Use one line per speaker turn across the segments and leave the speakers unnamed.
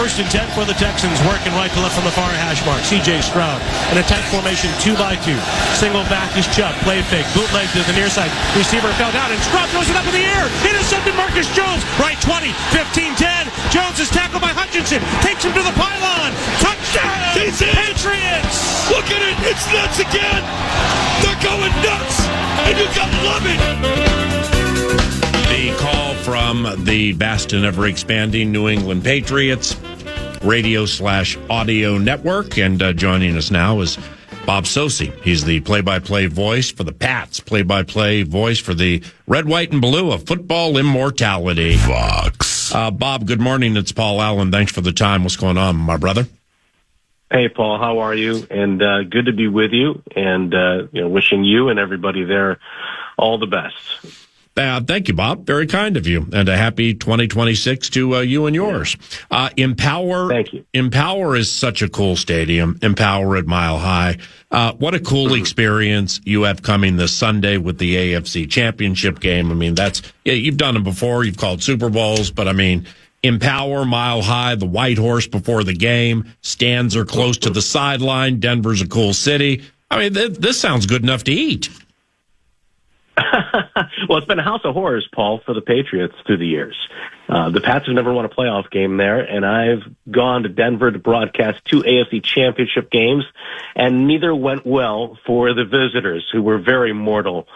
First and 10 for the Texans, working right to left from the far hash mark. C.J. Stroud in a tight formation, 2-by-2. Single back is Chubb, play fake, bootleg to the near side. Receiver fell down, and Stroud throws it up in the air. Intercepted Marcus Jones, right 20, 15, 10. Jones is tackled by Hutchinson, takes him to the pylon. Touchdown!
He's in!
Patriots!
Look at it, it's nuts again! They're going nuts, and you gotta love it!
The call from the vast and ever-expanding New England Patriots radio/audio network. And joining us now is Bob Socci. He's the play-by-play voice for the Pats, play-by-play voice for the red, white, and blue of football immortality.
Fox.
Bob, good morning. It's Paul Allen. Thanks for the time. What's going on, my brother?
Hey, Paul, how are you? And good to be with you, and wishing you and everybody there all the best.
Thank you, Bob. Very kind of you. And a happy 2026 to you and yours. Empower.
Thank you.
Empower is such a cool stadium. Empower at Mile High. What a cool experience you have coming this Sunday with the AFC Championship game. I mean, you've done them before. You've called Super Bowls, but I mean, Empower, Mile High, the White Horse before the game. Stands are close to the sideline. Denver's a cool city. I mean, this sounds good enough to eat.
Well, it's been a house of horrors, Paul, for the Patriots through the years. The Pats have never won a playoff game there, and I've gone to Denver to broadcast 2 AFC Championship games, and neither went well for the visitors, who were very mortal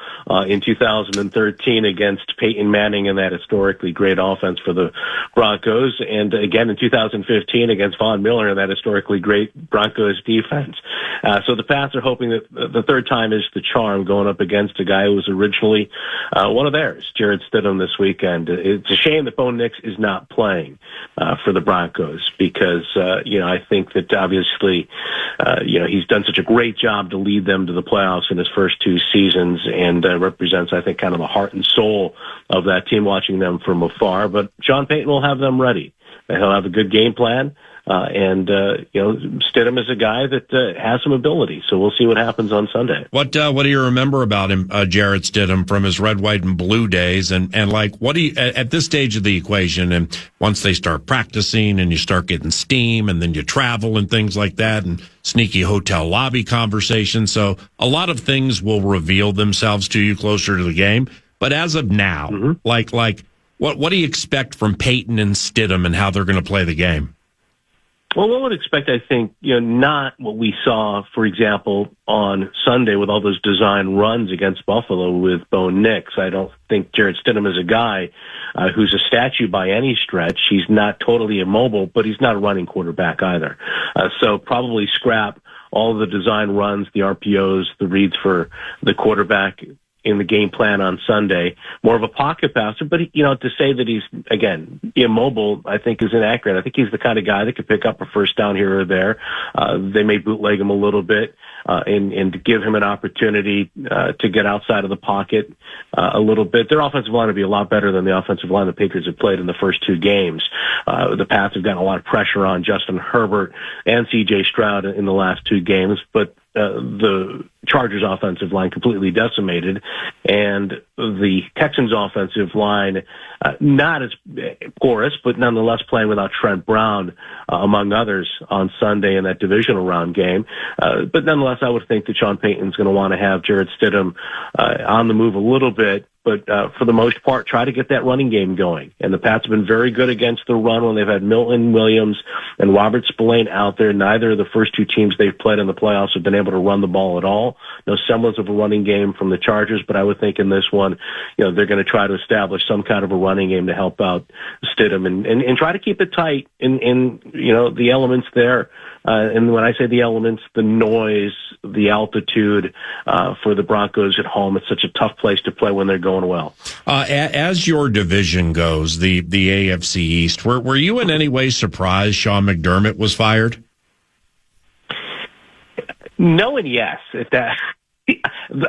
in 2013 against Peyton Manning and that historically great offense for the Broncos, and again in 2015 against Von Miller and that historically great Broncos defense. So the Pats are hoping that the third time is the charm, going up against a guy who was originally one of theirs, Jarrett Stidham, this weekend. It's a shame that Bo Nix is not playing for the Broncos because, I think that obviously, he's done such a great job to lead them to the playoffs in his first 2 seasons and represents, I think, kind of the heart and soul of that team, watching them from afar. But Sean Payton will have them ready. He'll have a good game plan. Stidham is a guy that has some ability, so we'll see what happens on Sunday.
What do you remember about him, Jarrett Stidham, from his red, white, and blue days? And like, what do you, at this stage of the equation, and once they start practicing and you start getting steam and then you travel and things like that and sneaky hotel lobby conversations. So a lot of things will reveal themselves to you closer to the game. But as of now, what do you expect from Peyton and Stidham and how they're going to play the game?
Well, one would expect, I think, not what we saw, for example, on Sunday with all those design runs against Buffalo with Bo Nix. I don't think Jarrett Stidham is a guy who's a statue by any stretch. He's not totally immobile, but he's not a running quarterback either. So probably scrap all the design runs, the RPOs, the reads for the quarterback in the game plan on Sunday. More of a pocket passer, but to say that he's, again, immobile, I think is inaccurate. I think he's the kind of guy that could pick up a first down here or there. They may bootleg him a little bit and to give him an opportunity to get outside of the pocket a little bit. Their offensive line would be a lot better than the offensive line the Patriots have played in the first 2 games. The Pats have gotten a lot of pressure on Justin Herbert and C.J. Stroud in the last 2 games, but the Chargers offensive line completely decimated, and the Texans offensive line not as porous, but nonetheless playing without Trent Brown, among others, on Sunday in that divisional round game. But nonetheless, I would think that Sean Payton's going to want to have Jarrett Stidham on the move a little bit, but for the most part, try to get that running game going. And the Pats have been very good against the run when they've had Milton Williams and Robert Spillane out there. Neither of the first 2 teams they've played in the playoffs have been able to run the ball at all. No semblance of a running game from the Chargers, but I would think in this one, they're going to try to establish some kind of a running game to help out Stidham and try to keep it tight in the elements there. And when I say the elements, the noise, the altitude for the Broncos at home, it's such a tough place to play when they're going well.
As your division goes, the AFC East, were you in any way surprised Sean McDermott was fired?
No and yes.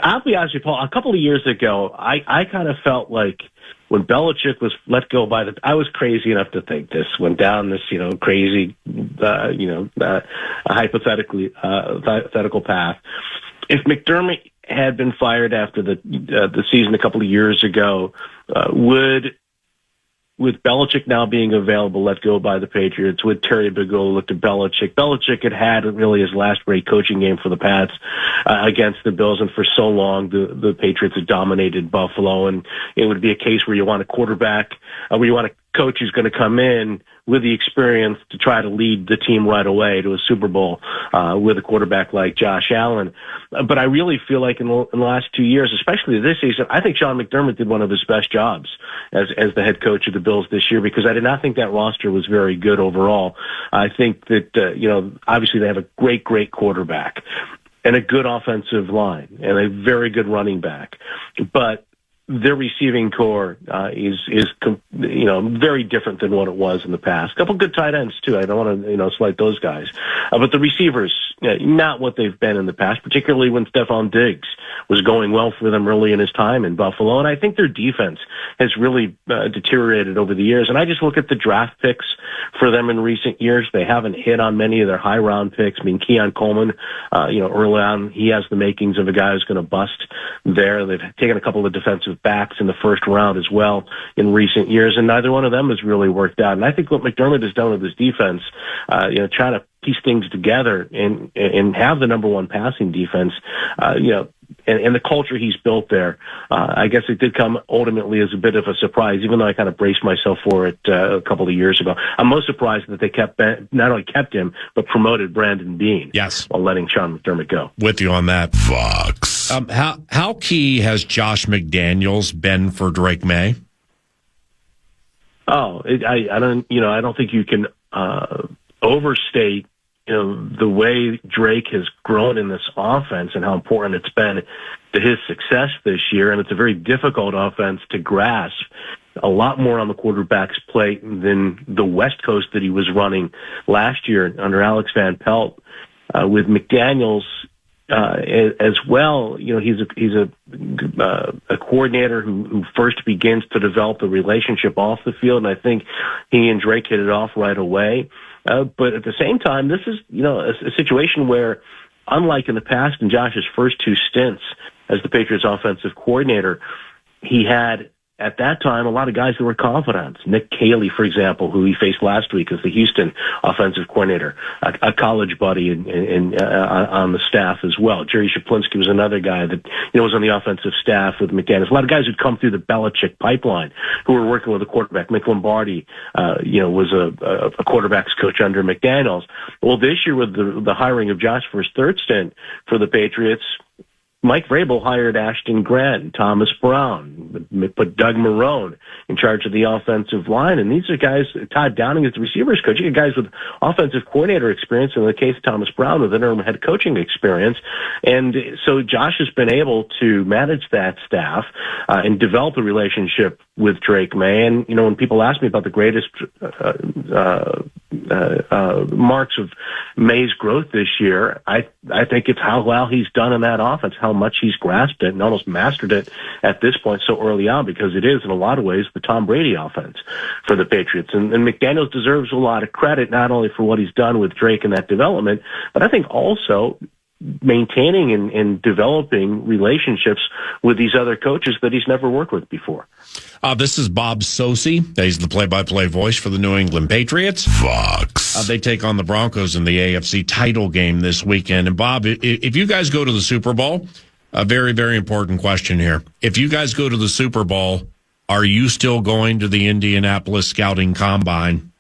I'll be honest with you, Paul. A couple of years ago, I kind of felt like when Belichick was let go I was crazy enough to think this went down this, crazy, hypothetical path. If McDermott had been fired after the season a couple of years ago, would with Belichick now being available, let go by the Patriots, with Terry Bigelow, looked to Belichick. Belichick had really his last great coaching game for the Pats against the Bills, and for so long the Patriots had dominated Buffalo, and it would be a case where you want a quarterback, where you want a coach who's going to come in with the experience to try to lead the team right away to a Super Bowl with a quarterback like Josh Allen. But I really feel like in the last 2 years, especially this season, I think Sean McDermott did one of his best jobs as the head coach of the Bills this year, because I did not think that roster was very good overall. I think that, obviously they have a great quarterback and a good offensive line and a very good running back. But their receiving core is very different than what it was in the past. A couple good tight ends too. I don't want to slight those guys, but the receivers not what they've been in the past, particularly when Stephon Diggs was going well for them early in his time in Buffalo. And I think their defense has really deteriorated over the years. And I just look at the draft picks for them in recent years. They haven't hit on many of their high round picks. I mean, Keon Coleman, early on, he has the makings of a guy who's going to bust there. They've taken a couple of defensive backs in the first round as well in recent years, and neither one of them has really worked out. And I think what McDermott has done with his defense, trying to piece things together and have the number one passing defense, and the culture he's built there, I guess it did come ultimately as a bit of a surprise, even though I kind of braced myself for it a couple of years ago. I'm most surprised that they not only kept him, but promoted Brandon Beane.
Yes.
While letting Sean McDermott go.
With you on that.
Fox.
How key has Josh McDaniels been for Drake May?
I don't think you can overstate the way Drake has grown in this offense and how important it's been to his success this year. And it's a very difficult offense to grasp. A lot more on the quarterback's plate than the West Coast that he was running last year under Alex Van Pelt. With McDaniels as well, he's a coordinator who first begins to develop the relationship off the field, and I think he and Drake hit it off right away. But at the same time, this is a situation where, unlike in the past in Josh's first two stints as the Patriots offensive coordinator, he had at that time a lot of guys that were confident. Nick Caley, for example, who he faced last week as the Houston offensive coordinator, a college buddy on the staff as well. Jerry Shaplinski was another guy that was on the offensive staff with McDaniels. A lot of guys who'd come through the Belichick pipeline who were working with a quarterback. Mick Lombardi, was a quarterback's coach under McDaniels. Well, this year with the hiring of Josh for his third stint for the Patriots, Mike Vrabel hired Ashton Grant and Thomas Brown, put Doug Marrone in charge of the offensive line. And these are guys, Todd Downing is the receivers coach. You get guys with offensive coordinator experience, in the case of Thomas Brown with interim head coaching experience. And so Josh has been able to manage that staff and develop a relationship with Drake May. And, when people ask me about the greatest marks of May's growth this year, I think it's how well he's done in that offense, how much he's grasped it and almost mastered it at this point so early on, because it is in a lot of ways the Tom Brady offense for the Patriots. And McDaniels deserves a lot of credit, not only for what he's done with Drake and that development, but I think also maintaining and developing relationships with these other coaches that he's never worked with before.
This is Bob Socci. He's the play-by-play voice for the New England Patriots.
Fox.
They take on the Broncos in the AFC title game this weekend. And Bob, if you guys go to the Super Bowl, a very, very important question here. If you guys go to the Super Bowl, are you still going to the Indianapolis Scouting Combine?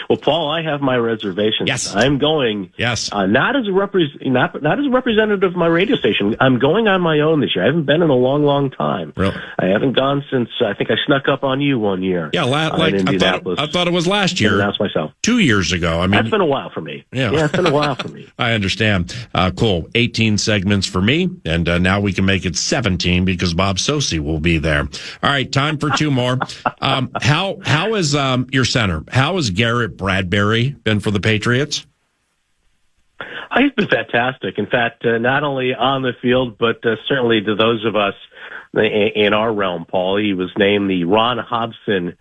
Well, Paul, I have my reservations.
Yes,
I'm going.
Yes,
not as a representative of my radio station. I'm going on my own this year. I haven't been in a long, long time.
Really?
I haven't gone since I think I snuck up on you one year.
Yeah,
in Indianapolis.
I thought it was last year.
Announced myself
2 years ago. I mean,
that's been a while for me. Yeah, it's been a while for me.
I understand. Cool. 18 segments for me, and now we can make it 17 because Bob Socci will be there. All right, time for two more. How is your center? How has Garrett Bradbury been for the Patriots?
He's been fantastic. In fact, not only on the field, but certainly to those of us in our realm, Paul, he was named the Ron Hobson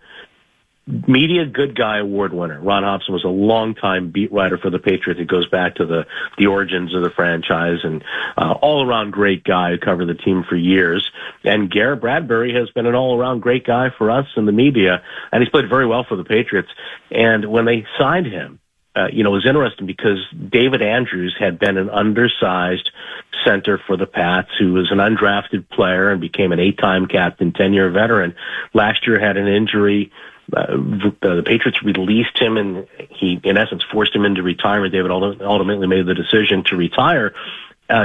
Media Good Guy Award winner. Ron Hobson was a longtime beat writer for the Patriots. It goes back to the origins of the franchise, and all-around great guy who covered the team for years. And Garrett Bradbury has been an all-around great guy for us in the media, and he's played very well for the Patriots. And when they signed him, it was interesting because David Andrews had been an undersized center for the Pats who was an undrafted player and became an 8-time captain, 10-year veteran. Last year had an injury. The Patriots released him, and he, in essence, forced him into retirement. David ultimately made the decision to retire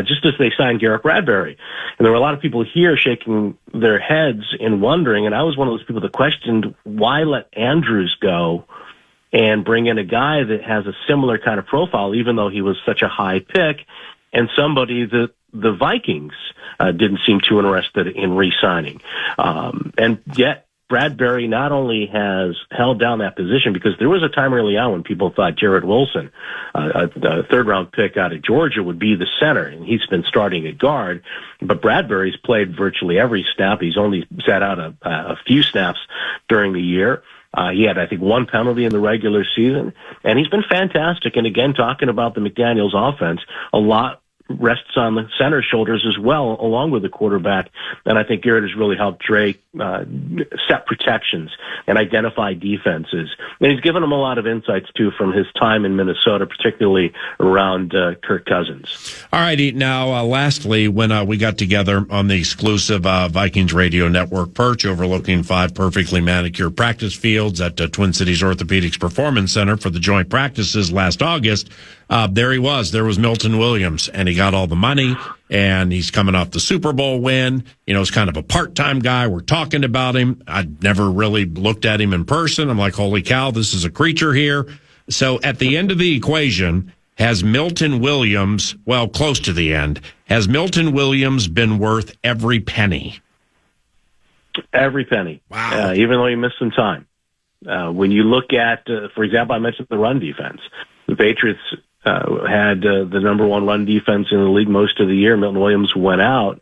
just as they signed Garrett Bradbury. And there were a lot of people here shaking their heads and wondering, and I was one of those people that questioned, why let Andrews go and bring in a guy that has a similar kind of profile, even though he was such a high pick, and somebody that the Vikings didn't seem too interested in re-signing. And yet Bradbury not only has held down that position, because there was a time early on when people thought Jared Wilson, a third-round pick out of Georgia, would be the center, and he's been starting at guard. But Bradbury's played virtually every snap. He's only sat out a few snaps during the year. He had, I think, one penalty in the regular season, and he's been fantastic. And again, talking about the McDaniels offense, a lot rests on the center's shoulders as well, along with the quarterback. And I think Garrett has really helped Drake set protections and identify defenses. And he's given him a lot of insights, too, from his time in Minnesota, particularly around Kirk Cousins.
All righty. Now, lastly, when we got together on the exclusive Vikings Radio Network perch overlooking 5 perfectly manicured practice fields at Twin Cities Orthopedics Performance Center for the joint practices last August, there he was. There was Milton Williams, and he got all the money, and he's coming off the Super Bowl win. He's kind of a part-time guy. We're talking about him. I'd never really looked at him in person. I'm like, holy cow, this is a creature here. So at the end of the equation, has Milton Williams, well, close to the end, has Milton Williams been worth every penny?
Every penny.
Wow.
Even though he missed some time. When you look at, for example, I mentioned the run defense. The Patriots had the number one run defense in the league most of the year. Milton Williams went out,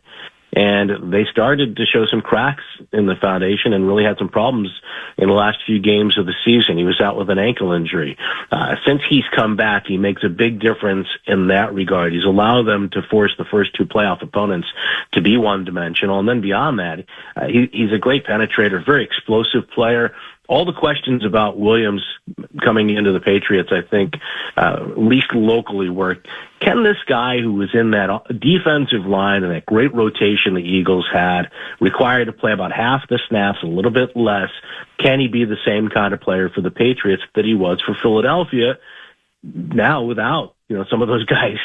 and they started to show some cracks in the foundation and really had some problems in the last few games of the season. He was out with an ankle injury. Since he's come back, he makes a big difference in that regard. He's allowed them to force the first 2 playoff opponents to be one-dimensional, and then beyond that, he's a great penetrator, very explosive player. All the questions about Williams coming into the Patriots, I think, at least locally, were, can this guy who was in that defensive line and that great rotation the Eagles had, required to play about half the snaps, a little bit less, can he be the same kind of player for the Patriots that he was for Philadelphia, now without some of those guys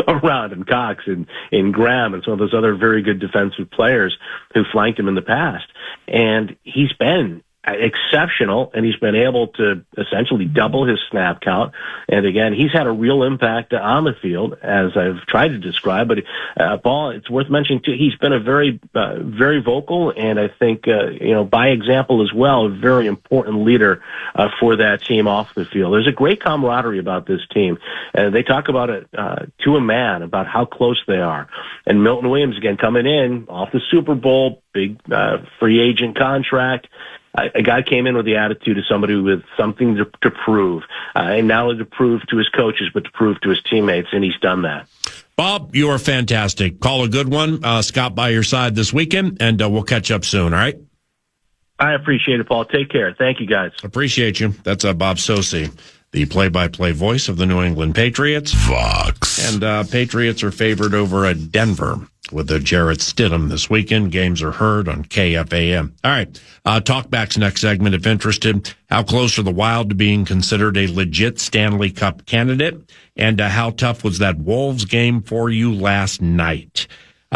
around, and Cox and Graham and some of those other very good defensive players who flanked him in the past. And he's been exceptional, and he's been able to essentially double his snap count. And again, he's had a real impact on the field, as I've tried to describe. But Paul, it's worth mentioning too, he's been a very, very vocal, and I think by example as well, a very important leader for that team off the field. There's a great camaraderie about this team. They talk about it to a man about how close they are. And Milton Williams again coming in off the Super Bowl, big free agent contract. A guy came in with the attitude of somebody with something to prove, and not only to prove to his coaches, but to prove to his teammates, and he's done that.
Bob, you are fantastic. Call a good one. Scott by your side this weekend, and we'll catch up soon, all right?
I appreciate it, Paul. Take care. Thank you, guys.
Appreciate you. That's Bob Socci, the play-by-play voice of the New England Patriots.
Fox.
And Patriots are favored over at Denver with the Jarrett Stidham this weekend. Games are heard on KFAN. All right. Talkback's next segment, if interested. How close are the Wild to being considered a legit Stanley Cup candidate? And how tough was that Wolves game for you last night?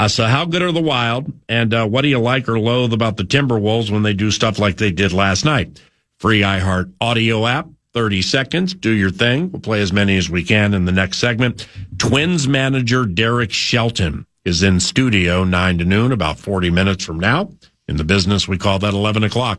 So how good are the Wild? And what do you like or loathe about the Timberwolves when they do stuff like they did last night? Free iHeart audio app. 30 seconds. Do your thing. We'll play as many as we can in the next segment. Twins manager Derek Shelton is in studio 9 to noon, about 40 minutes from now. In the business, we call that 11 o'clock.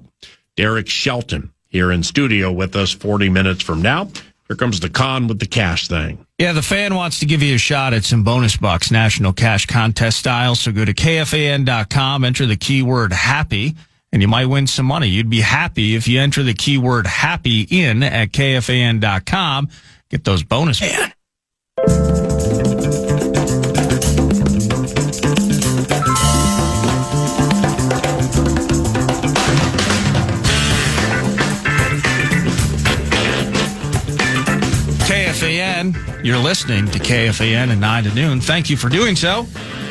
Derek Shelton here in studio with us 40 minutes from now. Here comes the con with the cash thing.
Yeah, the fan wants to give you a shot at some bonus bucks, national cash contest style. So go to KFAN.com, enter the keyword happy, and you might win some money. You'd be happy if you enter the keyword happy in at KFAN.com. Get those bonus. Man. KFAN, you're listening to KFAN at 9 to noon. Thank you for doing so.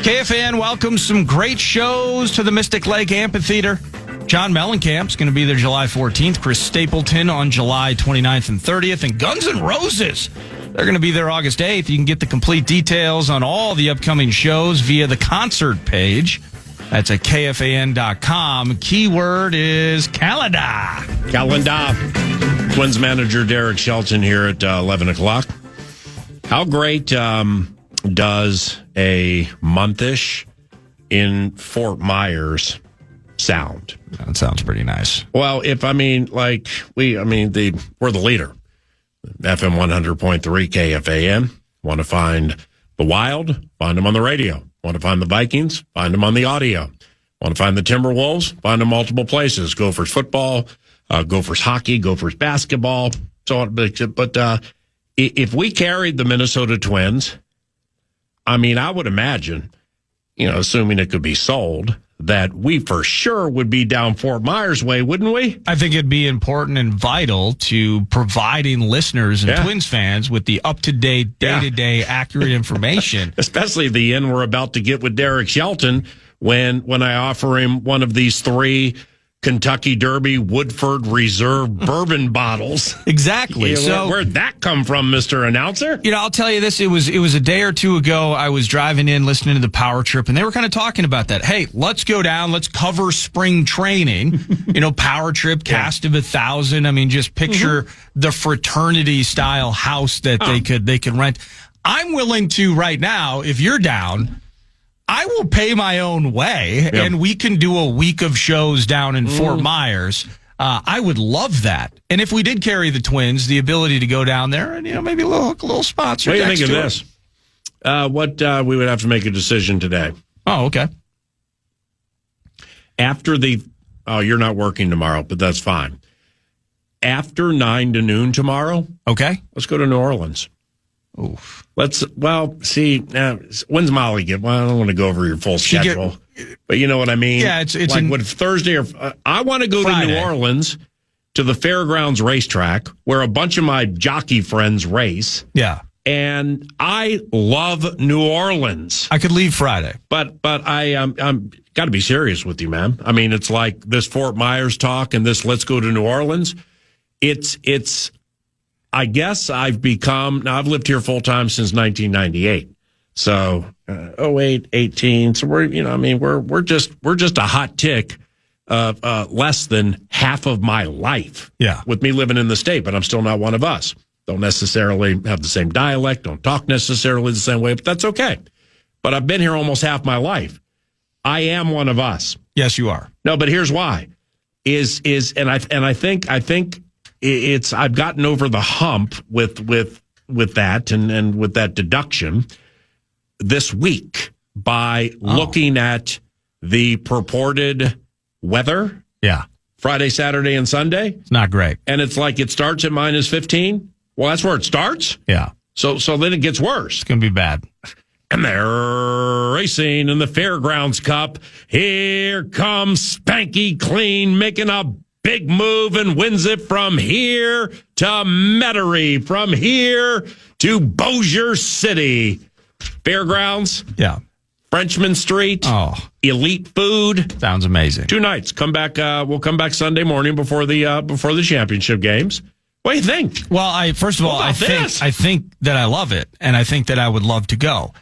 KFAN welcomes some great shows to the Mystic Lake Amphitheater. John Mellencamp's going to be there July 14th. Chris Stapleton on July 29th and 30th. And Guns N' Roses, they're going to be there August 8th. You can get the complete details on all the upcoming shows via the concert page. That's at KFAN.com. Keyword is calendar.
Calendar. Twins manager Derek Shelton here at 11 o'clock. How great does a monthish in Fort Myers sound?
That sounds pretty nice.
Well, we're the leader. FM 100.3 KFAN. Want to find the Wild? Find them on the radio. Want to find the Vikings? Find them on the audio. Want to find the Timberwolves? Find them multiple places. Gophers football, Gophers hockey, Gophers basketball. So, but if we carried the Minnesota Twins, I would imagine, assuming it could be sold, that we for sure would be down Fort Myers way, wouldn't we?
I think it'd be important and vital to providing listeners and Twins fans with the up-to-date, day-to-day accurate information.
Especially the end we're about to get with Derek Shelton when I offer him one of these 3 Kentucky Derby Woodford Reserve bourbon bottles.
Exactly.
So where'd that come from, Mr. Announcer?
I'll tell you this. It was a day or two ago. I was driving in, listening to the Power Trip, and they were kind of talking about that. Hey, let's go down. Let's cover spring training. Power Trip, cast of 1,000. Just picture the fraternity style house that they could rent. I'm willing to right now, if you're down, I will pay my own way, and we can do a week of shows down in Fort Myers. I would love that. And if we did carry the Twins, the ability to go down there and, maybe a little sponsor.
What do you think of this? We would have to make a decision today.
Oh, okay.
After you're not working tomorrow, but that's fine. After 9 to noon tomorrow,
okay,
let's go to New Orleans.
Oof.
When's Molly get? Well, I don't want to go over your full schedule, but you know what I mean?
Yeah, it's
like what Thursday or I want to go
Friday.
to New Orleans to the Fairgrounds racetrack where a bunch of my jockey friends race.
Yeah.
And I love New Orleans.
I could leave Friday.
But I'm got to be serious with you, man. It's like this Fort Myers talk and this let's go to New Orleans. It's I guess I've lived here full time since 1998. So 08, 18. So we're just a hot tick less than half of my life.
Yeah.
With me living in the state, but I'm still not one of us. Don't necessarily have the same dialect, don't talk necessarily the same way, but that's okay. But I've been here almost half my life. I am one of us.
Yes, you are.
No, but here's why. I think it's I've gotten over the hump with that and with that deduction this week by looking at the purported weather.
Yeah.
Friday, Saturday, and Sunday.
It's not great.
And it's like it starts at minus 15. Well, that's where it starts.
Yeah.
So then it gets worse.
It's going to be bad.
And they're racing in the Fairgrounds Cup. Here comes Spanky Clean making a big move and wins it from here to Metairie, from here to Bossier City. Fairgrounds.
Yeah.
Frenchman Street.
Oh.
Elite food.
Sounds amazing.
2 nights. Come back. We'll come back Sunday morning before the championship games. What do you think?
Well, first of all, I think that I love it, and I think that I would love to go.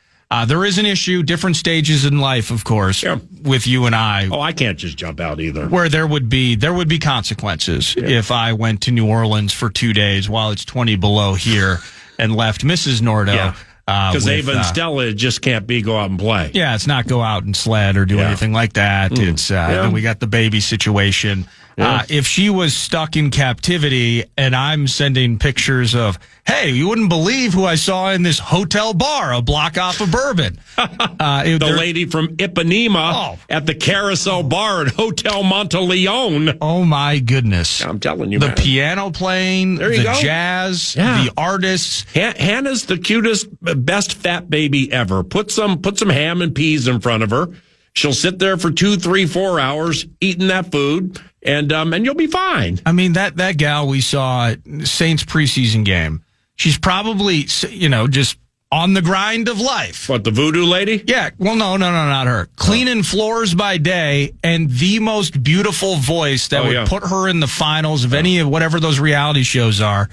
There is an issue, different stages in life, of course, with you and I.
Oh, I can't just jump out either.
Where there would be consequences if I went to New Orleans for 2 days while it's 20 below here and left Mrs. Nordo.
Yeah. Because Ava and Stella just can't go out and play.
Yeah, it's not go out and sled or do anything like that. It's then we got the baby situation. If she was stuck in captivity and I'm sending pictures of, hey, you wouldn't believe who I saw in this hotel bar a block off of Bourbon.
The lady from Ipanema at the Carousel Bar at Hotel Monteleone.
Oh, my goodness.
I'm telling you,
the
man.
piano playing, the
go.
jazz, the artists.
Hannah's the cutest, best fat baby ever. Put some ham and peas in front of her. She'll sit there for 2, 3, 4 hours eating that food, and you'll be fine.
I mean, that gal we saw at Saints preseason game, she's probably, just on the grind of life.
What, the voodoo lady?
Yeah. Well, no, not her. Cleaning floors by day and the most beautiful voice that would put her in the finals of any of whatever those reality shows are.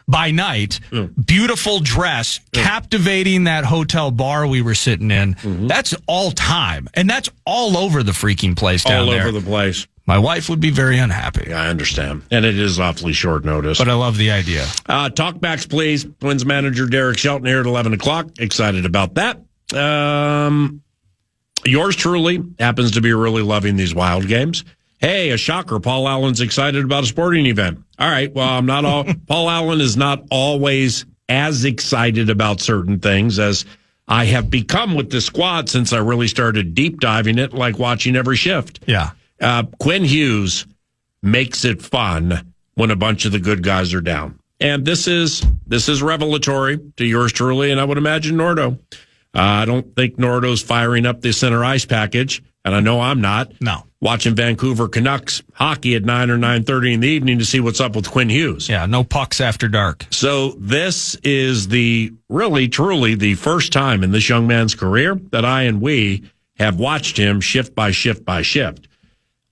By night, beautiful dress, captivating that hotel bar we were sitting in. That's all time. And that's all over the freaking place down there.
All over the place.
My wife would be very unhappy.
Yeah, I understand. And it is awfully short notice.
But I love the idea.
Talkbacks, please. Twins manager Derek Shelton here at 11 o'clock. Excited about that. Yours truly happens to be really loving these wild games. Hey, a shocker. Paul Allen's excited about a sporting event. All right. Well, I'm not all. Paul Allen is not always as excited about certain things as I have become with the squad since I really started deep diving it, like watching every shift.
Yeah.
Quinn Hughes makes it fun when a bunch of the good guys are down. And this is revelatory to yours truly, and I would imagine Nordo. I don't think Nordo's firing up the center ice package, and I know I'm not.
No.
Watching Vancouver Canucks hockey at 9 or 9:30 in the evening to see what's up with Quinn Hughes.
Yeah, no pucks after dark.
So this is truly the first time in this young man's career that I and we have watched him shift by shift by shift.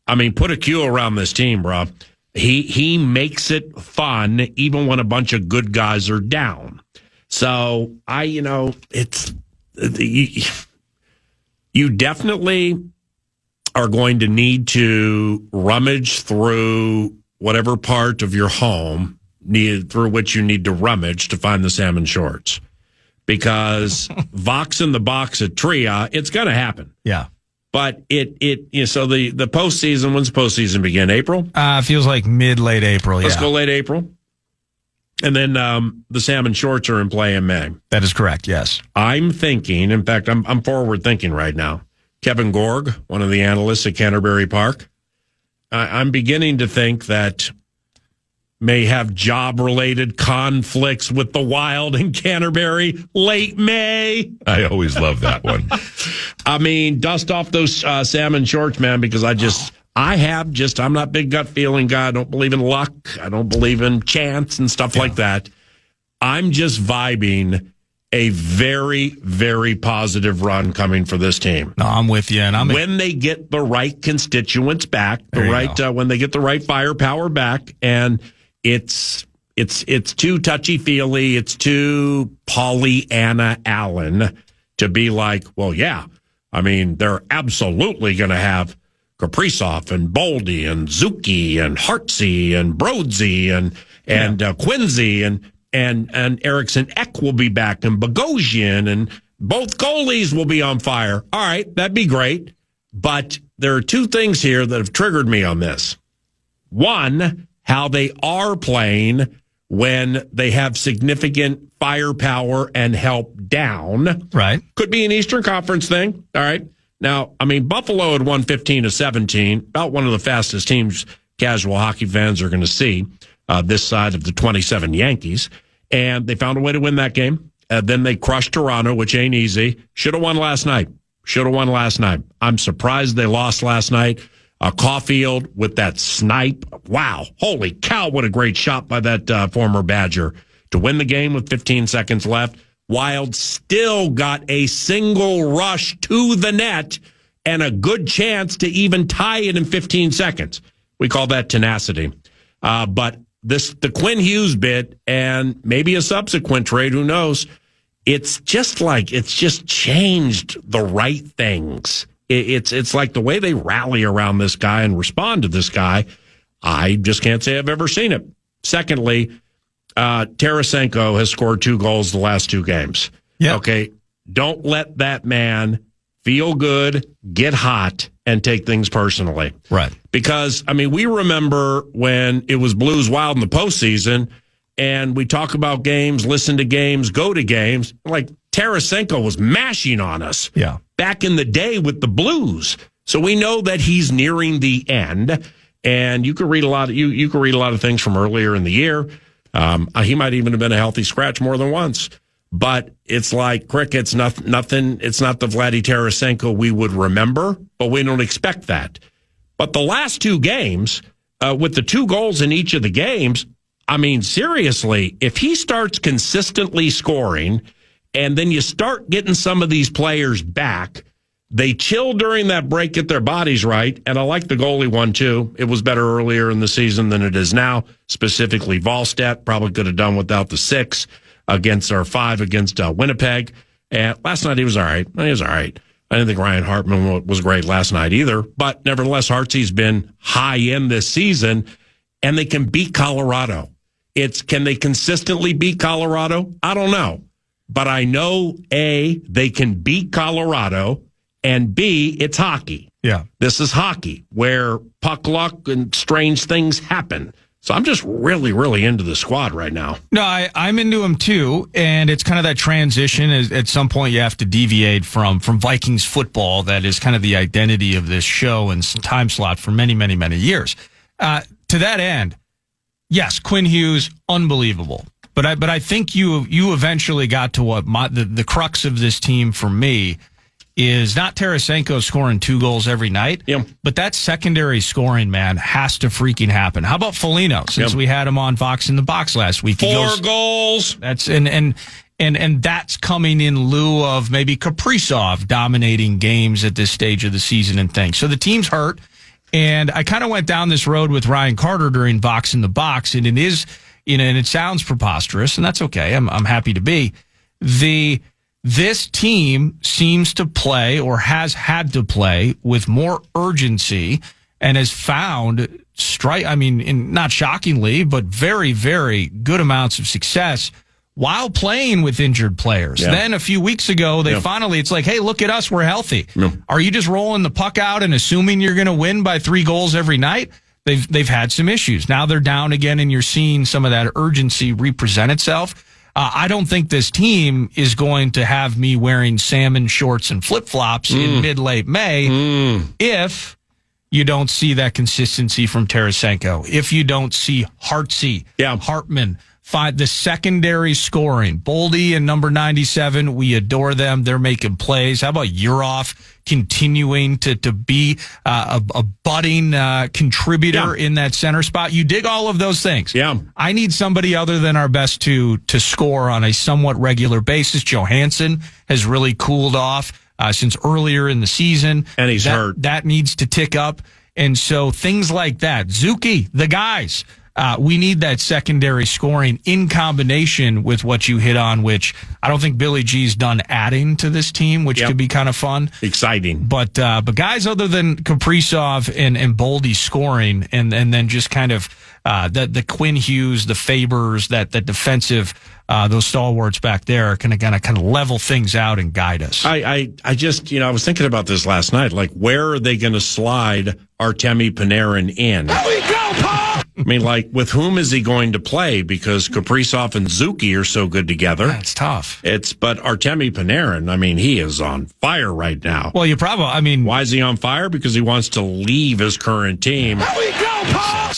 I mean, put a Q around this team, bro. He makes it fun even when a bunch of good guys are down. So you definitely are going to need to rummage through whatever part of your home through which you need to rummage to find the salmon shorts. Because Vox in the box at Tria, it's going to happen.
Yeah.
But so the postseason, when's the postseason begin? April?
Feels like late April,
Let's go late April. And then the salmon shorts are in play in May.
That is correct, yes.
I'm thinking, in fact, I'm forward thinking right now. Kevin Gorg, one of the analysts at Canterbury Park, I'm beginning to think that may have job-related conflicts with the Wild in Canterbury late May.
I always love that one.
I mean, dust off those salmon shorts, man, because I'm not a big gut feeling guy. I don't believe in luck. I don't believe in chance and stuff like that. I'm just vibing a very, very positive run coming for this team.
No, I'm with you. And
when they get the right constituents back, when they get the right firepower back, and it's too touchy-feely, it's too Pollyanna Allen to be like, well, yeah, I mean, they're absolutely going to have Kaprizov and Boldy and Zuki and Hartsey and Brodsey and Quincy and Eriksson Ek will be back, and Bogosian, and both goalies will be on fire. All right, that'd be great. But there are two things here that have triggered me on this. One, how they are playing when they have significant firepower and help down.
Right.
Could be an Eastern Conference thing. All right. Now, I mean, Buffalo had won 15-17, about one of the fastest teams casual hockey fans are going to see. This side of the 27 Yankees, and they found a way to win that game. Then they crushed Toronto, which ain't easy. Should have won last night. I'm surprised they lost last night. Caulfield with that snipe. Wow. Holy cow, what a great shot by that former Badger to win the game with 15 seconds left. Wild still got a single rush to the net and a good chance to even tie it in 15 seconds. We call that tenacity. But the Quinn Hughes bit and maybe a subsequent trade, who knows? It's just changed the right things. It's like the way they rally around this guy and respond to this guy. I just can't say I've ever seen it. Secondly, Tarasenko has scored 2 goals the last 2 games.
Yep.
Okay. Don't let that man feel good, get hot, and take things personally.
Right.
Because, I mean, we remember when it was Blues Wild in the postseason, and we talk about games, listen to games, go to games. Like Tarasenko was mashing on us back in the day with the Blues. So we know that he's nearing the end, and you could read a lot. You could read a lot of things from earlier in the year. He might even have been a healthy scratch more than once. But it's like crickets, nothing. It's not the Vladdy Tarasenko we would remember, but we don't expect that. But the last two games, with the 2 goals in each of the games, I mean, seriously, if he starts consistently scoring and then you start getting some of these players back, they chill during that break, get their bodies right. And I like the goalie one, too. It was better earlier in the season than it is now, specifically Volstedt. Probably could have done without the 6 against our 5 against Winnipeg. And last night he was all right. He was all right. I didn't think Ryan Hartman was great last night either. But nevertheless, Hartsy's been high end this season, and they can beat Colorado. Can they consistently beat Colorado? I don't know. But I know, A, they can beat Colorado, and B, it's hockey.
Yeah.
This is hockey where puck luck and strange things happen. So I'm just really, really into the squad right now.
No, I'm into him too, and it's kind of that transition. At some point, you have to deviate from Vikings football. That is kind of the identity of this show and time slot for many, many, many years. To that end, yes, Quinn Hughes, unbelievable. But I think you eventually got to what the crux of this team for me is not Tarasenko scoring 2 goals every night, but that secondary scoring, man, has to freaking happen. How about Foligno? Since we had him on Vox in the Box last week,
4 goals.
That's and that's coming in lieu of maybe Kaprizov dominating games at this stage of the season and things. So the team's hurt, and I kind of went down this road with Ryan Carter during Vox in the Box, and it is, and it sounds preposterous, and that's okay. I'm happy to be This team seems to play, or has had to play, with more urgency and has found not shockingly, but very, very good amounts of success while playing with injured players.
Yeah.
Then a few weeks ago, it's like, hey, look at us, we're healthy. Yeah. Are you just rolling the puck out and assuming you're going to win by 3 goals every night? They've had some issues. Now they're down again, and you're seeing some of that urgency represent itself. I don't think this team is going to have me wearing salmon shorts and flip-flops in mid-late May if you don't see that consistency from Tarasenko, if you don't see Hartsey, Hartman, the secondary scoring. Boldy and number 97, we adore them. They're making plays. How about Urov continuing to be a budding contributor in that center spot? You dig all of those things.
Yeah.
I need somebody other than our best to score on a somewhat regular basis. Johansson has really cooled off since earlier in the season.
And he's hurt.
That needs to tick up. And so things like that. Zuki, the guys. We need that secondary scoring in combination with what you hit on, which I don't think Billy G's done adding to this team, which could be kind of fun.
Exciting.
But guys other than Kaprizov and Boldy scoring, and then just kind of the Quinn Hughes, the Fabers, that defensive, those stalwarts back there are going to kind of level things out and guide us.
I just, I was thinking about this last night. Like, where are they going to slide Artemi Panarin in?
There we go, Paul!
I mean, like, with whom is he going to play? Because Kaprizov and Zuki are so good together.
That's tough.
But Artemi Panarin, I mean, he is on fire right now.
Well, why
is he on fire? Because he wants to leave his current team.
There we go, Paul!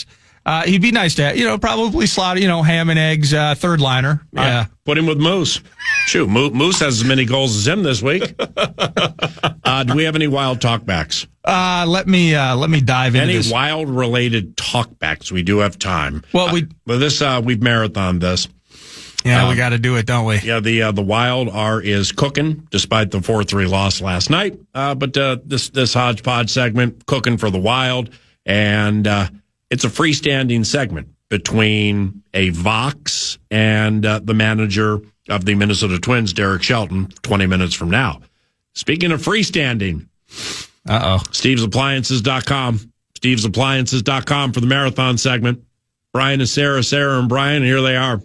He'd be nice to, probably slot, ham and eggs, third liner.
Yeah. Put him with Moose. Shoot, Moose has as many goals as him this week. Do we have any wild talkbacks?
Let me dive into this.
Any wild related talkbacks? We do have time.
Well,
we've marathoned this.
Yeah, we got to do it, don't we?
Yeah, the Wild is cooking despite the 4-3 loss last night. But this hodgepodge segment, cooking for the Wild, and it's a freestanding segment between a Vox and the manager of the Minnesota Twins, Derek Shelton, 20 minutes from now. Speaking of freestanding, StevesAppliances.com. StevesAppliances.com for the marathon segment. Brian is Sarah and Brian, here they are.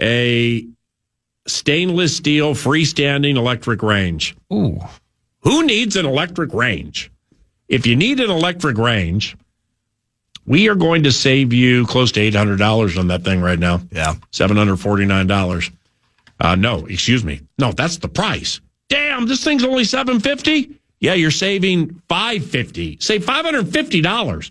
A stainless steel freestanding electric range.
Ooh.
Who needs an electric range? If you need an electric range, We are going to save you close to $800 on that thing right now.
Yeah.
$749. No, excuse me. No, that's the price. Damn, this thing's only $750. Yeah, you're saving $550. Save $550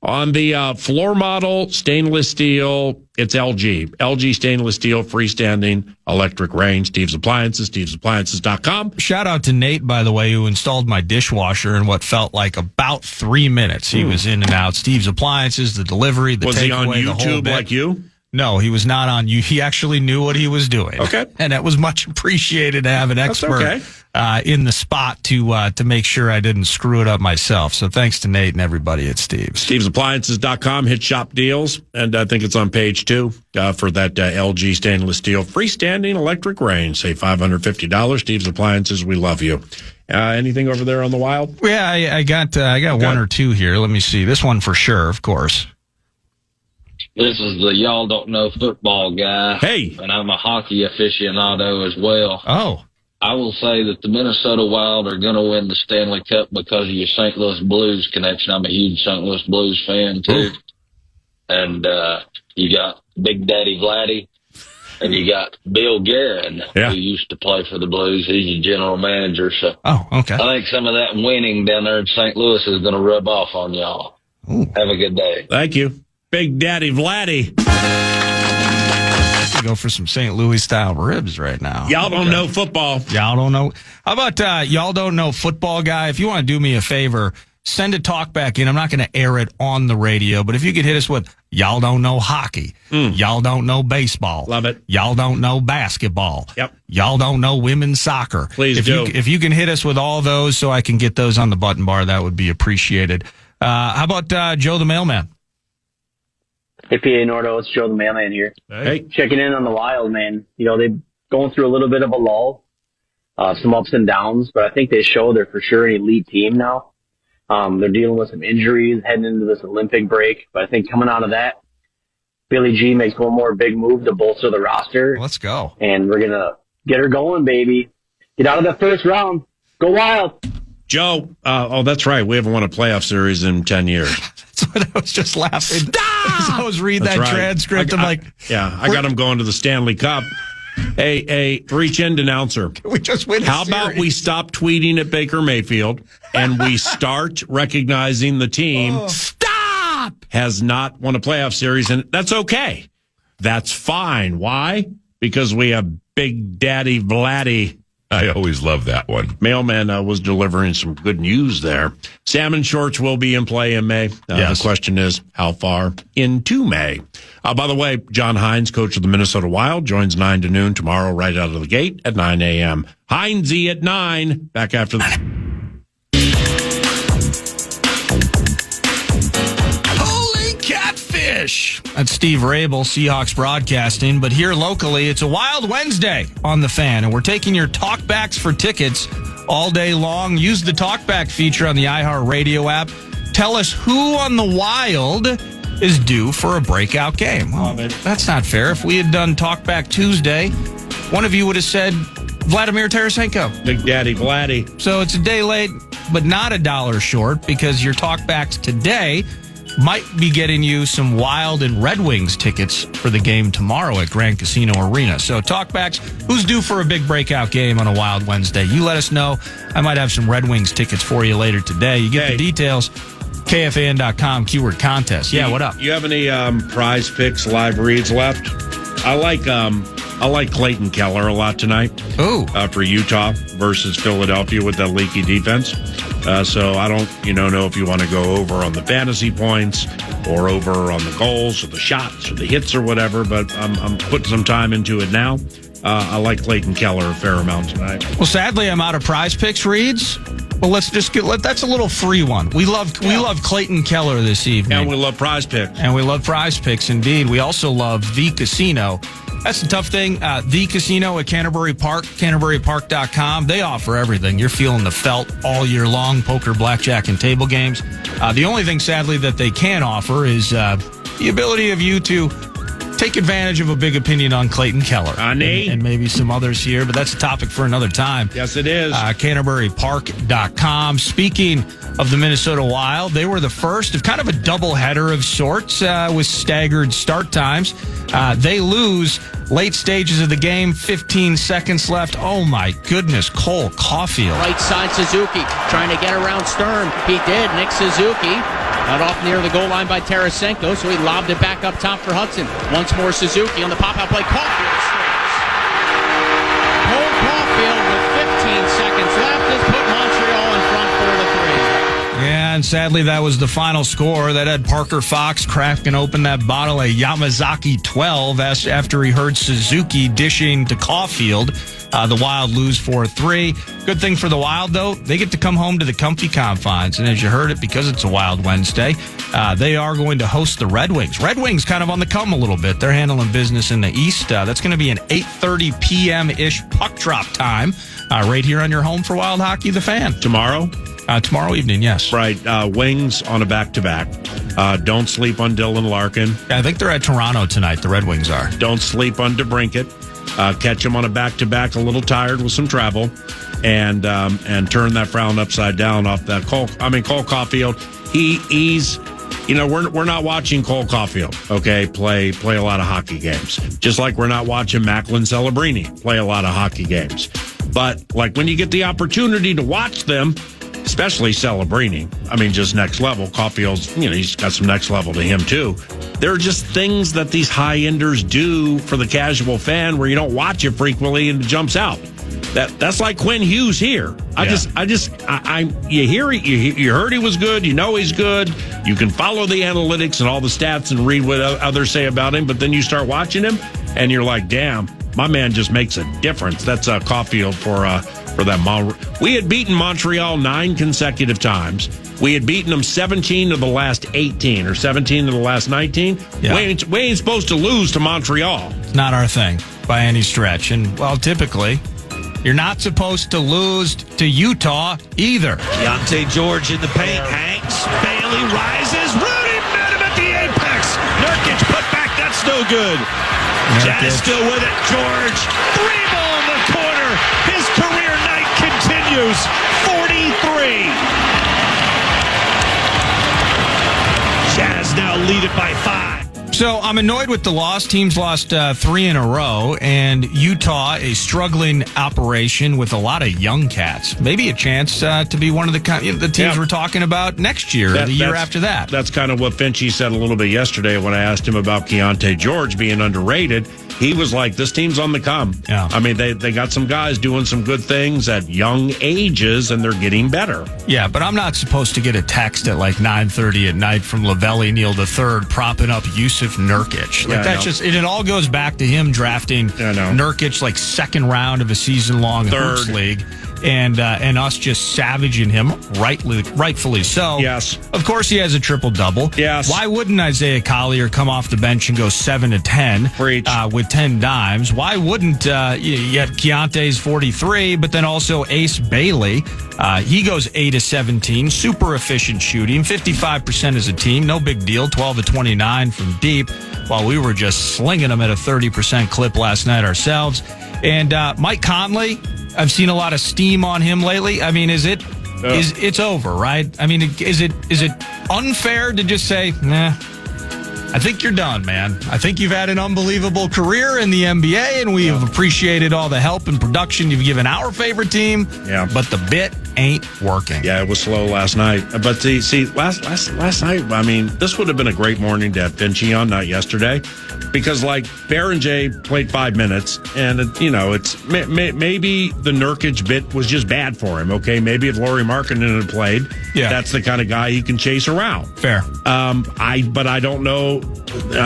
on the floor model stainless steel. It's LG stainless steel freestanding electric range. Steve's Appliances, stevesappliances.com.
Shout out to Nate, by the way, who installed my dishwasher in what felt like about 3 minutes. He was in and out. Steve's Appliances, the delivery, the takeaway,
was he on
the whole
YouTube
bit.
like you?
No, he was not on you. He actually knew what he was doing.
Okay.
And that was much appreciated to have an expert in the spot to make sure I didn't screw it up myself. So thanks to Nate and everybody at Steve's.
StevesAppliances.com, hit shop deals, and I think it's on page 2 for that LG stainless steel freestanding electric range. Save $550. Steve's Appliances, we love you. Anything over there on the Wild?
Yeah, I got one or two here. Let me see. This one for sure, of course.
This is the y'all don't know football guy.
Hey.
And I'm a hockey aficionado as well.
Oh.
I will say that the Minnesota Wild are going to win the Stanley Cup because of your St. Louis Blues connection. I'm a huge St. Louis Blues fan, too.
Ooh.
And you got Big Daddy Vladdy, and you got Bill Guerin, who used to play for the Blues. He's a general manager. So
okay.
I think some of that winning down there in St. Louis is going to rub off on y'all.
Ooh.
Have a good day.
Thank you. Big Daddy Vladdy.
Go for some St. Louis style ribs right now.
Y'all don't know football.
Y'all don't know. How about y'all don't know football guy? If you want to do me a favor, send a talk back in. I'm not going to air it on the radio, but if you could hit us with y'all don't know hockey, y'all don't know baseball,
love it.
Y'all don't know basketball, y'all don't know women's soccer.
Please do.
If you can hit us with all those, so I can get those on the button bar, that would be appreciated. How about Joe the mailman?
Hey, PA Nordo, it's Joe the Mailman here.
Hey.
Checking in on the Wild, man. You know, they're going through a little bit of a lull, some ups and downs, but I think they show they're for sure an elite team now. They're dealing with some injuries heading into this Olympic break, but I think coming out of that, Billy G makes one more big move to bolster the roster.
Let's go.
And we're going to get her going, baby. Get out of the first round. Go Wild.
Joe, that's right. We haven't won a playoff series in 10 years.
That's what I was just laughing. Stop! I was reading that transcript.
I got him going to the Stanley Cup. Hey, reach-in announcer.
We just win.
How about we stop tweeting at Baker Mayfield and we start recognizing the team has not won a playoff series, and that's okay. That's fine. Why? Because we have Big Daddy Vladdy.
I always love that one.
Mailman was delivering some good news there. Salmon shorts will be in play in May.
Yes.
The question is, how far into May? By the way, John Hines, coach of the Minnesota Wild, joins 9 to noon tomorrow right out of the gate at 9 a.m. Hinesy at 9. Back after the...
Holy catfish! That's Steve Rabel, Seahawks Broadcasting. But here locally, it's a Wild Wednesday on the Fan, and we're taking your talkbacks for tickets all day long. Use the talkback feature on the iHeartRadio app. Tell us who on the Wild is due for a breakout game. Well, that's not fair. If we had done Talkback Tuesday, one of you would have said Vladimir Tarasenko.
Big Daddy Vladdy.
So it's a day late, but not $1 short, because your talkbacks today might be getting you some Wild and Red Wings tickets for the game tomorrow at Grand Casino Arena. So talkbacks, who's due for a big breakout game on a Wild Wednesday? You let us know. I might have some Red Wings tickets for you later today. You get the details, KFAN.com, keyword contest. Yeah, what up?
You have any prize picks, live reads left? I like Clayton Keller a lot tonight.
Ooh.
For Utah versus Philadelphia with that leaky defense. So I don't, know if you want to go over on the fantasy points or over on the goals or the shots or the hits or whatever, but I'm putting some time into it now. I like Clayton Keller a fair amount tonight.
Well, sadly, I'm out of prize picks reads. Well, let's just that's a little free one. We love Clayton Keller this evening.
And we love prize picks.
And we love prize picks, indeed. We also love The Casino. That's the tough thing. The Casino at Canterbury Park, CanterburyPark.com. They offer everything. You're feeling the felt all year long, poker, blackjack, and table games. The only thing, sadly, that they can offer is the ability of you to take advantage of a big opinion on Clayton Keller
and
maybe some others here, but that's a topic for another time.
Yes, it is.
CanterburyPark.com. Speaking of the Minnesota Wild, they were the first of kind of a doubleheader of sorts with staggered start times. They lose late stages of the game, 15 seconds left. Oh, my goodness, Cole Caulfield.
Right side, Suzuki trying to get around Sturm. He did. Nick Suzuki got off near the goal line by Tarasenko, so he lobbed it back up top for Hudson. Once more, Suzuki on the pop-out play. Caulfield scores. Cole Caulfield with 15 seconds left has put Montreal in front 4-3.
Yeah, and sadly, that was the final score. That had Parker Fox cracking open that bottle of Yamazaki 12 after he heard Suzuki dishing to Caulfield. The Wild lose 4-3. Good thing for the Wild, though, they get to come home to the comfy confines. And as you heard it, because it's a Wild Wednesday, they are going to host the Red Wings. Red Wings kind of on the come a little bit. They're handling business in the East. That's going to be an 8:30 p.m.-ish puck drop time right here on your home for Wild Hockey, The Fan.
Tomorrow?
Tomorrow evening, yes.
Right. Wings on a back-to-back. Don't sleep on Dylan Larkin.
Yeah, I think they're at Toronto tonight, the Red Wings are.
Don't sleep on DeBrincat. Catch him on a back-to-back, a little tired with some travel, and turn that frown upside down off that Cole Caulfield. He's we're not watching Cole Caulfield, okay, play a lot of hockey games. Just like we're not watching Macklin Celebrini play a lot of hockey games. But like when you get the opportunity to watch them, especially Celebrini, just next level. Caulfield's, he's got some next level to him too. There are just things that these high-enders do for the casual fan where you don't watch it frequently and it jumps out. That's like Quinn Hughes here. You heard he was good. You know he's good. You can follow the analytics and all the stats and read what others say about him, but then you start watching him and you're like, damn, my man just makes a difference. That's Caulfield for them. We had beaten Montreal 9 consecutive times. We had beaten them 17 of the last 18 or 17 of the last 19.
Yeah.
We ain't supposed to lose to Montreal.
It's not our thing by any stretch. And, well, typically, you're not supposed to lose to Utah either.
Keontae George in the paint. Hanks. Bailey rises. Rudy met him at the apex. Nurkic put back. That's no good. Jazz still with it. George. 3-ball in the corner. His career night continues. 43. Jazz now lead it by 5.
So I'm annoyed with the loss. Teams lost 3 in a row, and Utah, a struggling operation with a lot of young cats. Maybe a chance to be one of the teams we're talking about next year or the year after that.
That's kind of what Finchie said a little bit yesterday when I asked him about Keontae George being underrated. He was like, this team's on the come.
Yeah.
They got some guys doing some good things at young ages, and they're getting better.
Yeah, but I'm not supposed to get a text at like 9:30 at night from Lavelli Neal III propping up Yusuf Nurkic. It all goes back to him drafting Nurkic like second round of a season-long Hoops League. And us just savaging him, rightfully so.
Yes.
Of course, he has a triple-double.
Yes.
Why wouldn't Isaiah Collier come off the bench and go 7-10 with 10 dimes? Why wouldn't you have Keontae's 43, but then also Ace Bailey? He goes 8-17, super efficient shooting, 55% as a team, no big deal, 12-29 from deep, while we were just slinging them at a 30% clip last night ourselves. And Mike Conley, I've seen a lot of steam on him lately. It's over, right? Is it unfair to just say, nah, I think you're done, man. I think you've had an unbelievable career in the NBA, and we have appreciated all the help and production you've given our favorite team.
Yeah.
But the bit ain't working.
Yeah, it was slow last night. But see, last night, this would have been a great morning to have Finchie on, not yesterday. Because, Berenger played 5 minutes, and, it's maybe the Nurkic bit was just bad for him, okay? Maybe if Lauri Markkanen had played, that's the kind of guy he can chase around.
Fair.
But I don't know.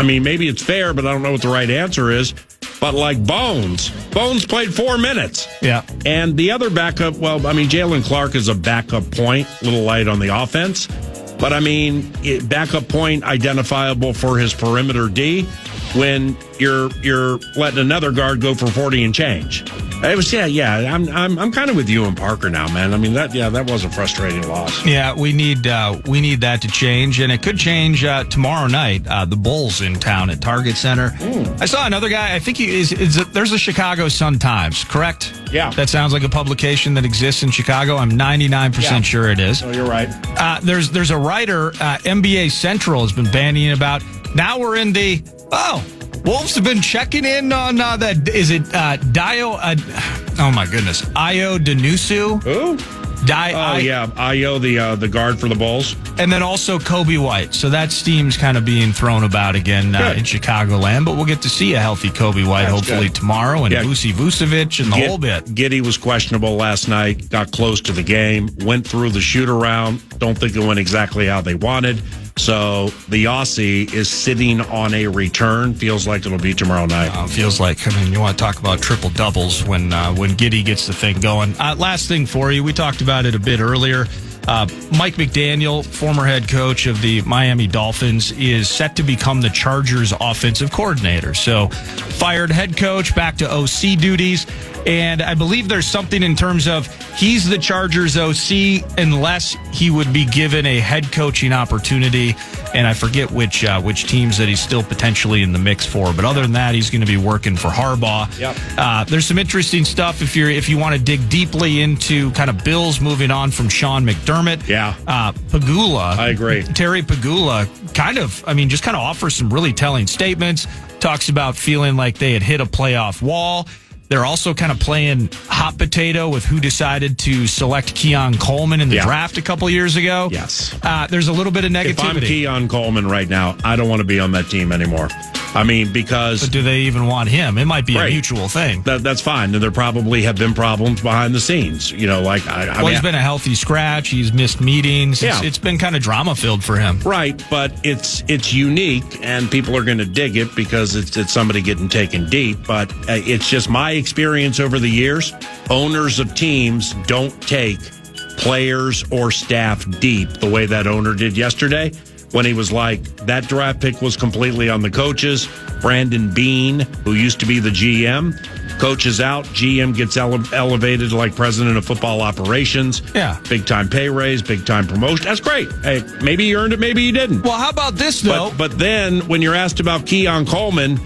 Maybe it's fair, but I don't know what the right answer is. But Bones played 4 minutes.
Yeah.
And the other backup, Jalen Clark is a backup point, a little light on the offense. But, backup point identifiable for his perimeter D when you're letting another guard go for 40 and change. It was, yeah. I'm kind of with you and Parker now, man. I mean, that was a frustrating loss.
Yeah, we need that to change, and it could change tomorrow night. The Bulls in town at Target Center. I saw another guy. I think there's a Chicago Sun-Times, correct?
Yeah.
That sounds like a publication that exists in Chicago. I'm 99% sure it is.
Oh, you're right.
There's a writer, NBA Central has been bandying about. Now we're in the Wolves have been checking in on that. Is it Dio? Oh my goodness, Ayo Danusu.
Who? Ayo, the guard for the Bulls,
and then also Kobe White. So that steam's kind of being thrown about again in Chicagoland. But we'll get to see a healthy Kobe White hopefully tomorrow, and Vucevic and the whole bit.
Giddey was questionable last night. Got close to the game. Went through the shoot around. Don't think it went exactly how they wanted. So the Aussie is sitting on a return. Feels like it'll be tomorrow night.
Feels like, you want to talk about triple doubles when Giddey gets the thing going. Last thing for you, we talked about it a bit earlier. Mike McDaniel, former head coach of the Miami Dolphins, is set to become the Chargers offensive coordinator. So fired head coach, back to OC duties. And I believe there's something in terms of he's the Chargers OC unless he would be given a head coaching opportunity. And I forget which teams that he's still potentially in the mix for. But other than that, he's going to be working for Harbaugh.
Yep.
There's some interesting stuff if you want to dig deeply into kind of Bills moving on from Sean McDermott.
Yeah.
Pagula.
I agree.
Terry Pagula just kind of offers some really telling statements. Talks about feeling like they had hit a playoff wall. They're also kind of playing hot potato with who decided to select Keon Coleman in the draft a couple years ago.
Yes.
There's a little bit of negativity.
If I'm Keon Coleman right now, I don't want to be on that team anymore. I mean, because...
But do they even want him? It might be a mutual thing.
That's fine. And there probably have been problems behind the scenes. You know, like...
he's been a healthy scratch. He's missed meetings. It's been kind of drama-filled for him.
Right, but it's unique, and people are going to dig it because it's somebody getting taken deep. But it's just my experience over the years. Owners of teams don't take players or staff deep the way that owner did yesterday, when he was like, that draft pick was completely on the coaches. Brandon Beane, who used to be the GM, coaches out. GM gets elevated to like president of football operations.
Yeah.
Big time pay raise, big time promotion. That's great. Hey, maybe you earned it, maybe you didn't.
Well, how about this, though?
But then when you're asked about Keon Coleman,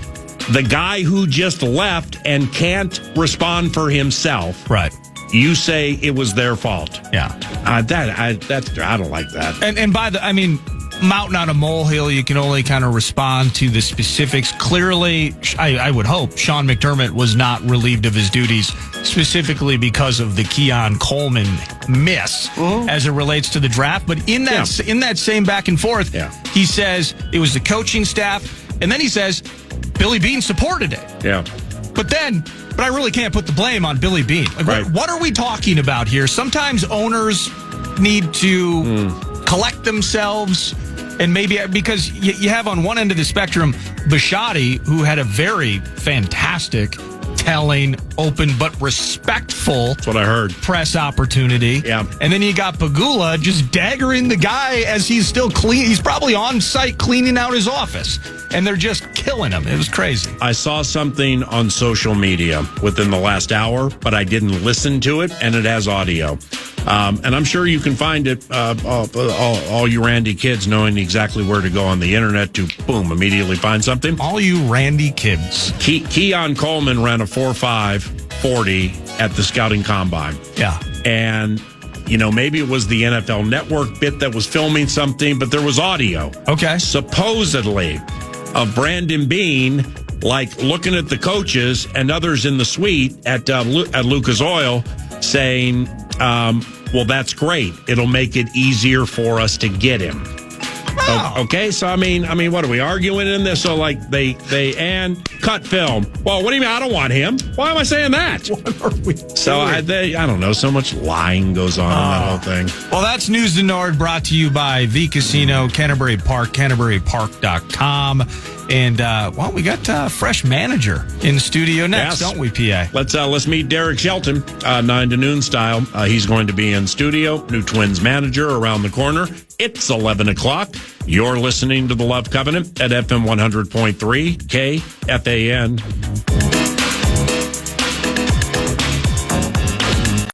the guy who just left and can't respond for himself.
Right.
You say it was their fault.
Yeah.
I don't like that.
And mountain on a molehill, you can only kind of respond to the specifics. Clearly, I would hope Sean McDermott was not relieved of his duties specifically because of the Keon Coleman miss as it relates to the draft. But in that same back and forth, he says it was the coaching staff, and then he says Billy Beane supported it.
Yeah.
But I really can't put the blame on Billy Beane. Like, what are we talking about here? Sometimes owners need to collect themselves. And maybe because you have on one end of the spectrum, Bisciotti, who had a very fantastic, telling, open, but respectful
That's what I heard.
press opportunity.
Yeah.
And then you got Pagula just daggering the guy as he's still clean. He's probably on site cleaning out his office. And they're just killing him. It was crazy.
I saw something on social media within the last hour, but I didn't listen to it, and it has audio. And I'm sure you can find it, all you Randy kids knowing exactly where to go on the internet to, boom, immediately find something.
All you Randy kids.
Keon Coleman ran a 4.5 at the scouting combine.
Yeah.
And, maybe it was the NFL Network bit that was filming something, but there was audio.
Okay.
Supposedly of Brandon Beane, like looking at the coaches and others in the suite at Lucas Oil saying, well, that's great. It'll make it easier for us to get him.
Oh.
Okay, so I mean, what are we arguing in this? So like they cut film. Well, what do you mean? I don't want him. Why am I saying that?
What are we doing?
So I don't know. So much lying goes on in that whole thing.
Well, that's News to Nord brought to you by The Casino, Canterbury Park, CanterburyPark.com. And, we got a fresh manager in the studio next, don't we, PA?
Let's meet Derek Shelton, 9 to noon style. He's going to be in studio. New Twins manager around the corner. It's 11 o'clock. You're listening to The Love Covenant at FM 100.3 KFAN.